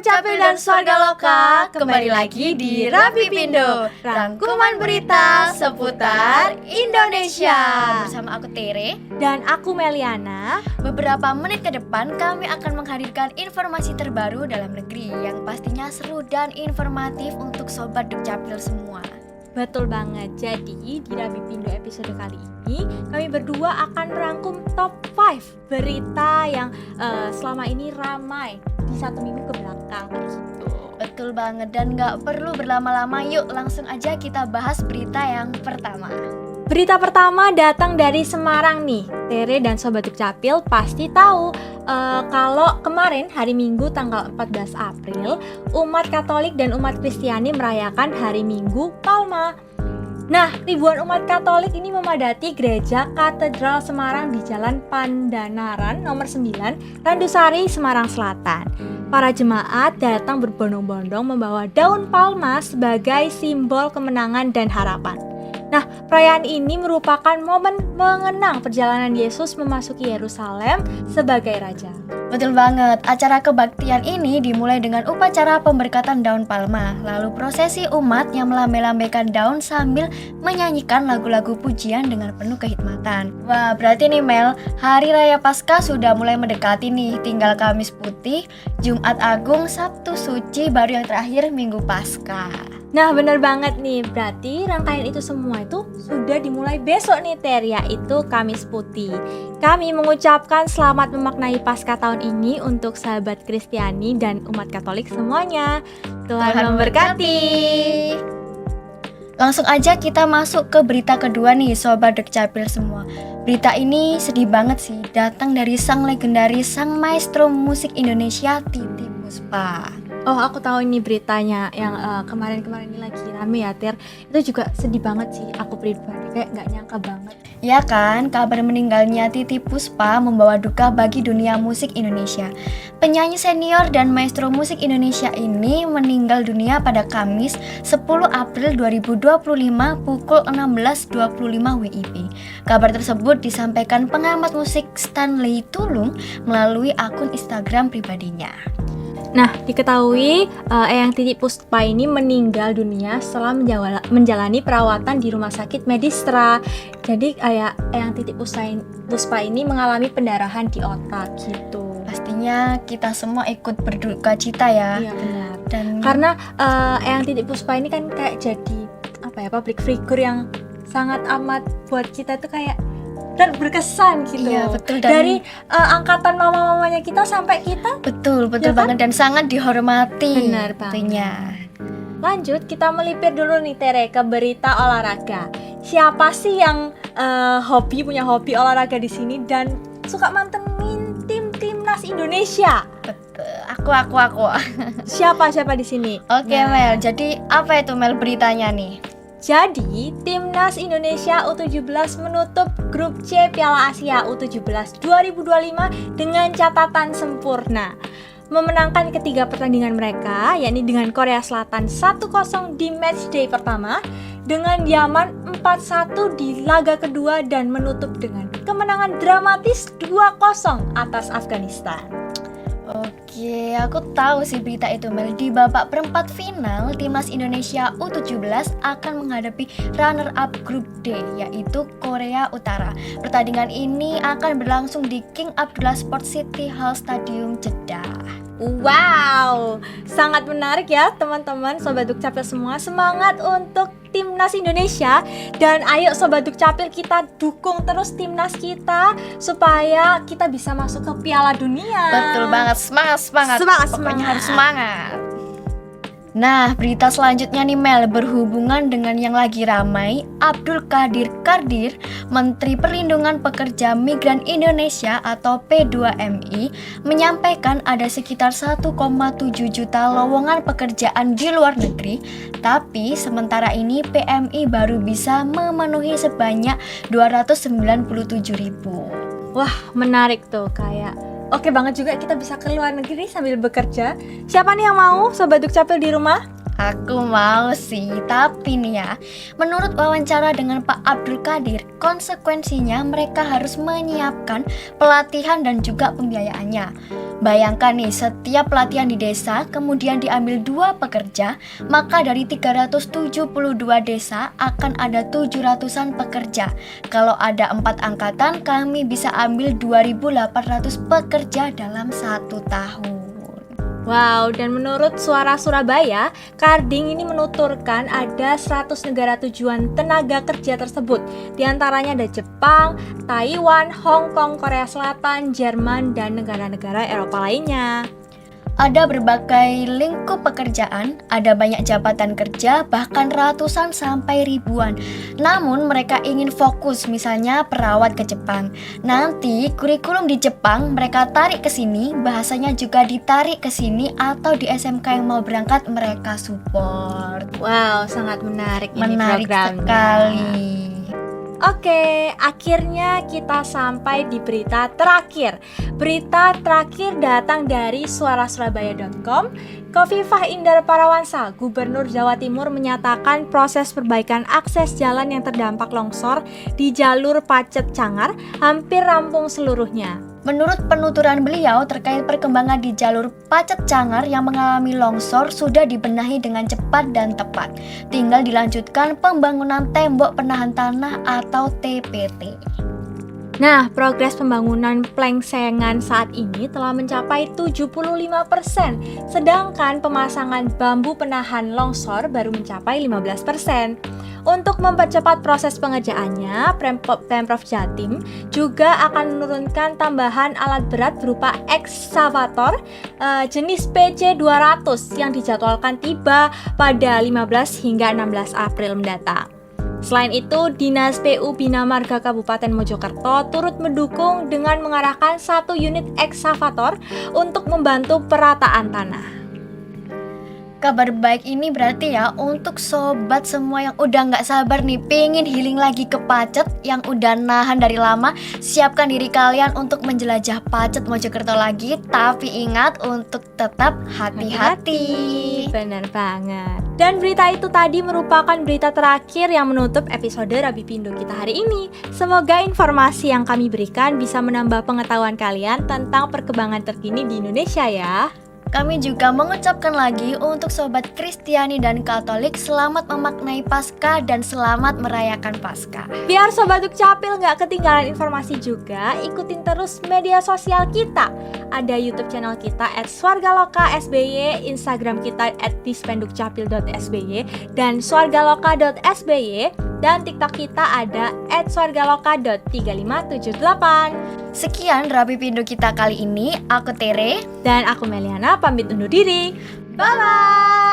Dukcapil dan Swarga Loka, kembali lagi di Rapipindo, rangkuman berita seputar Indonesia. Bersama aku Tere Dan aku Meliana. Beberapa menit ke depan kami akan menghadirkan informasi terbaru dalam negeri yang pastinya seru dan informatif untuk Sobat Dukcapil semua. Betul banget, jadi di Rapipindo episode kali ini kami berdua akan merangkum top 5 berita yang selama ini ramai di satu minggu ke belakang kayak gitu. Betul banget, dan gak perlu berlama-lama, yuk langsung aja kita bahas berita yang pertama. Berita pertama datang dari Semarang nih. Tere dan Sobat Dukcapil pasti tahu kalau kemarin hari Minggu tanggal 14 April umat Katolik dan umat Kristiani merayakan hari Minggu Palma. Nah, ribuan umat Katolik ini memadati gereja Katedral Semarang di Jalan Pandanaran nomor 9, Randusari, Semarang Selatan. Para jemaat datang berbondong-bondong membawa daun palma sebagai simbol kemenangan dan harapan. Nah, perayaan ini merupakan momen mengenang perjalanan Yesus memasuki Yerusalem sebagai raja. Betul banget, acara kebaktian ini dimulai dengan upacara pemberkatan daun palma, lalu prosesi umat yang melambai-lambaikan daun sambil menyanyikan lagu-lagu pujian dengan penuh kehikmatan. Wah, berarti nih Mel, Hari Raya Paskah sudah mulai mendekati nih, tinggal Kamis Putih, Jumat Agung, Sabtu Suci, baru yang terakhir Minggu Paskah. Nah, bener banget nih, berarti rangkaian itu semua itu sudah dimulai besok nih Ter, yaitu Kamis Putih. Kami mengucapkan selamat memaknai Paskah tahun ini untuk sahabat Kristiani dan umat Katolik semuanya. Tuhan memberkati. Langsung aja kita masuk ke berita kedua nih Sobat Dukcapil semua. Berita ini sedih banget sih, datang dari sang legendaris, sang maestro musik Indonesia Titiek Puspa. Oh, aku tahu ini beritanya yang kemarin-kemarin ini lagi rame ya Ter. Itu juga sedih banget sih, aku pribadi kayak gak nyangka banget. Ya kan, kabar meninggalnya Titiek Puspa membawa duka bagi dunia musik Indonesia. Penyanyi senior dan maestro musik Indonesia ini meninggal dunia pada Kamis 10 April 2025 pukul 16.25 WIB. Kabar tersebut disampaikan pengamat musik Stanley Tulung melalui akun Instagram pribadinya. Nah, diketahui Eyang Titiek Puspa ini meninggal dunia setelah menjalani perawatan di Rumah Sakit Medistra. Jadi Eyang Titiek Puspa ini mengalami pendarahan di otak gitu. Pastinya kita semua ikut berduka cita ya. Iya benar. Dan karena Eyang Titiek Puspa ini kan kayak jadi public figure yang sangat amat buat kita tuh kayak dan berkesan gitu. Iya, betul. Dari angkatan mama-mamanya kita sampai kita. Betul ya banget, dan sangat dihormati. Benar banget. Lanjut, kita melipir dulu nih Tere ke berita olahraga. Siapa sih yang punya hobi olahraga di sini dan suka mantengin timnas Indonesia? Betul. Aku. Siapa di sini? Oke, Mel. Jadi apa itu Mel beritanya nih? Jadi, Timnas Indonesia U17 menutup grup C Piala Asia U17 2025 dengan catatan sempurna. Memenangkan ketiga pertandingan mereka, yakni dengan Korea Selatan 1-0 di matchday pertama, dengan Yaman 4-1 di laga kedua, dan menutup dengan kemenangan dramatis 2-0 atas Afghanistan. Oke, aku tahu sih berita itu Mel. Di babak perempat final, Timnas Indonesia U17 akan menghadapi runner-up grup D, yaitu Korea Utara. Pertandingan ini akan berlangsung di King Abdullah Sports City Hall Stadium Jeddah. Wow, sangat menarik ya teman-teman Sobat Dukcapil semua. Semangat untuk Timnas Indonesia, dan ayo Sobat Dukcapil kita dukung terus timnas kita supaya kita bisa masuk ke Piala Dunia. Betul banget, semangat. Pokoknya harus semangat. Nah, berita selanjutnya nih Mel, berhubungan dengan yang lagi ramai. Abdul Qadir Kardir, Menteri Perlindungan Pekerja Migran Indonesia atau P2MI, menyampaikan ada sekitar 1,7 juta lowongan pekerjaan di luar negeri, tapi sementara ini PMI baru bisa memenuhi sebanyak 297.000. Wah, menarik tuh, kayak oke banget juga kita bisa ke luar negeri sambil bekerja. Siapa nih yang mau Sobat Dukcapil di rumah? Aku mau sih, tapi nih ya, menurut wawancara dengan Pak Abdul Qadir, konsekuensinya mereka harus menyiapkan pelatihan dan juga pembiayaannya. Bayangkan nih, setiap pelatihan di desa kemudian diambil 2 pekerja, maka dari 372 desa akan ada 700-an pekerja. Kalau ada 4 angkatan, kami bisa ambil 2.800 pekerja dalam 1 tahun. Wow, dan menurut Suara Surabaya, Karding ini menuturkan ada 100 negara tujuan tenaga kerja tersebut. Di antaranya ada Jepang, Taiwan, Hong Kong, Korea Selatan, Jerman, dan negara-negara Eropa lainnya. Ada berbagai lingkup pekerjaan, ada banyak jabatan kerja, bahkan ratusan sampai ribuan. Namun mereka ingin fokus, misalnya perawat ke Jepang. Nanti kurikulum di Jepang mereka tarik ke sini, bahasanya juga ditarik ke sini, atau di SMK yang mau berangkat mereka support. Wow, sangat menarik ini Menarik programnya. sekali. Oke, akhirnya kita sampai di berita terakhir. Berita terakhir datang dari suarasurabaya.com. Khofifah Indar Parawansa, Gubernur Jawa Timur, menyatakan proses perbaikan akses jalan yang terdampak longsor di jalur Pacet Cangar hampir rampung seluruhnya. Menurut penuturan beliau terkait perkembangan di jalur Pacet Cangar yang mengalami longsor sudah dibenahi dengan cepat dan tepat. Tinggal dilanjutkan pembangunan tembok penahan tanah atau TPT. Nah, progres pembangunan plengsengan saat ini telah mencapai 75%, sedangkan pemasangan bambu penahan longsor baru mencapai 15%. Untuk mempercepat proses pengerjaannya, Pemprov Jatim juga akan menurunkan tambahan alat berat berupa ekskavator jenis PC200 yang dijadwalkan tiba pada 15 hingga 16 April mendatang. Selain itu, Dinas PU Bina Marga Kabupaten Mojokerto turut mendukung dengan mengarahkan 1 unit ekskavator untuk membantu perataan tanah. Kabar baik ini berarti ya untuk sobat semua yang udah gak sabar nih pengen healing lagi ke Pacet, yang udah nahan dari lama, siapkan diri kalian untuk menjelajah Pacet Mojokerto lagi. Tapi ingat untuk tetap hati-hati. Bener banget. Dan berita itu tadi merupakan berita terakhir yang menutup episode Rabi Pindo kita hari ini. Semoga informasi yang kami berikan bisa menambah pengetahuan kalian tentang perkembangan terkini di Indonesia ya. Kami juga mengucapkan lagi untuk Sobat Kristiani dan Katolik selamat memaknai Paskah dan selamat merayakan Paskah. Biar Sobat Dukcapil nggak ketinggalan informasi juga, ikutin terus media sosial kita. Ada YouTube channel kita @swargaloka_sby, Instagram kita @dispendukcapil.sby dan swargaloka.sby, dan TikTok kita ada @swargaloka.3578. Sekian Rabi Pindo kita kali ini. Aku Tere dan aku Meliana pamit undur diri. Bye-bye.